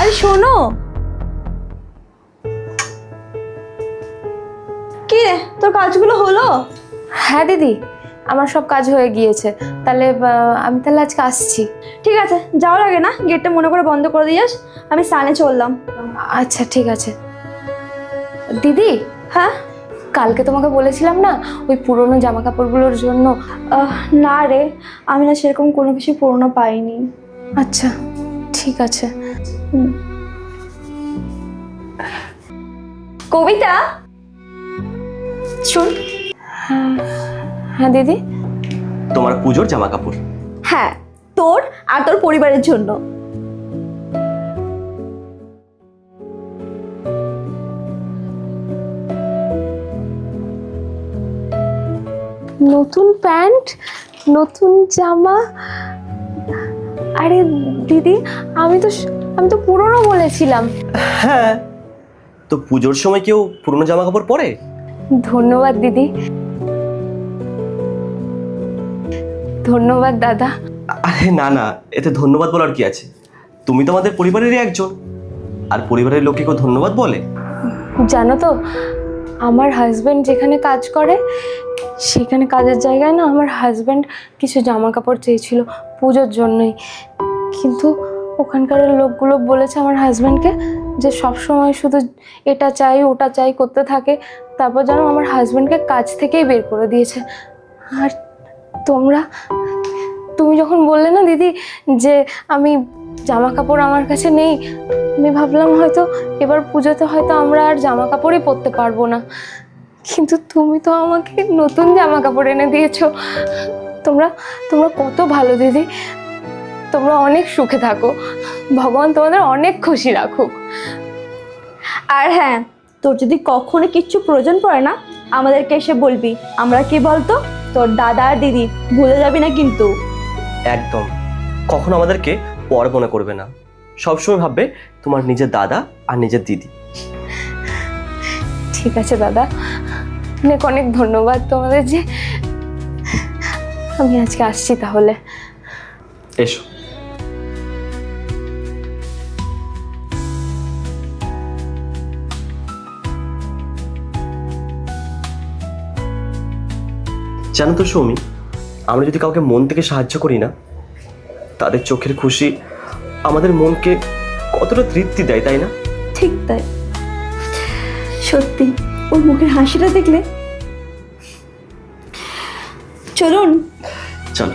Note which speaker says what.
Speaker 1: আরে শোনো, কি রে তোর কাজগুলো হলো?
Speaker 2: হ্যাঁ দিদি, আমার সব কাজ হয়ে গিয়েছে। তাহলে আমি তাহলে আজকে আসছি।
Speaker 1: ঠিক আছে, যাওয়ার আগে না গেটটা মনে করে বন্ধ করে দিয়েস। আমি স্নানে চললাম।
Speaker 2: আচ্ছা ঠিক আছে। দিদি,
Speaker 1: হ্যাঁ?
Speaker 2: কালকে তোমাকে বলেছিলাম না ওই পুরনো জামা কাপড়গুলোর জন্য।
Speaker 1: না রে, আমি না সেরকম কোনো কিছু পুরনো পাইনি।
Speaker 2: আচ্ছা ঠিক আছে।
Speaker 1: কবিতা শুন।
Speaker 2: হ্যাঁ দিদি।
Speaker 3: তোমার পুজোর জামা কাপড়।
Speaker 1: হ্যাঁ, তোর আর তোর পরিবারের জন্য।
Speaker 2: নতুন প্যান্ট, নতুন জামা। আরে দিদি, আমি তো পুরনো বলেছিলাম।
Speaker 3: হ্যাঁ, তো পুজোর সময় কেউ পুরনো জামা কাপড় পরে?
Speaker 2: ধন্যবাদ দিদি, ধন্যবাদ দাদা।
Speaker 3: আরে না না, এতে ধন্যবাদ বলার কি আছে? তুমি তো আমাদের পরিবারেরই একজন, আর পরিবারের লোককে কেউ ধন্যবাদ বলে?
Speaker 2: জানো তো, আমার হাজব্যান্ড যেখানে কাজ করে সেখানে কাজের জায়গায় না আমার হাজব্যান্ড কিছু জামা কাপড় চেয়েছিল পুজোর জন্যই। কিন্তু ওখানকার লোকগুলো বলেছে আমার হাজব্যান্ডকে যে সব সময় শুধু এটা চাই ওটা চাই করতে থাকে। তারপর যেন আমার হাজব্যান্ডকে কাজ থেকেই বের করে দিয়েছে। আর তুমি যখন বললে না দিদি যে আমি জামা কাপড় আমার কাছে নেই, আমি ভাবলাম হয়তো এবার পুজোতে হয়তো আমরা আর জামা কাপড়ই পরতে পারবো না। কিন্তু তুমি তো আমাকে নতুন জামা কাপড় এনে দিয়েছো। তোমরা কত ভালো দিদি। তোমরা অনেক সুখে থাকো, ভগবান তোমাদের অনেক খুশি রাখুক।
Speaker 1: আর হ্যাঁ, তোর যদি কখনো কিচ্ছু প্রয়োজন পড়ে না আমাদেরকে এসে বলবি। আমরা কি বলতো, তোর দাদা আর দিদি, ভুলে যাবি না কিন্তু।
Speaker 3: একদম, কখনো আমাদেরকে পর মনে করবে না, সবসময় ভাববে তোমার নিজের দাদা আর নিজের দিদি।
Speaker 2: ঠিক আছে দাদা, অনেক অনেক ধন্যবাদ তোমাদের। যে আমি আজকে আসছি তাহলে।
Speaker 3: এসো। জানো তো সৌমি, আমরা যদি কাউকে মন থেকে সাহায্য করি না, তাদের চোখের খুশি আমাদের মনকে কতটা তৃপ্তি দেয়, তাই না?
Speaker 1: ঠিক তাই, সত্যি ওর মুখের হাসিটা দেখলে। চলুন।
Speaker 3: চলো।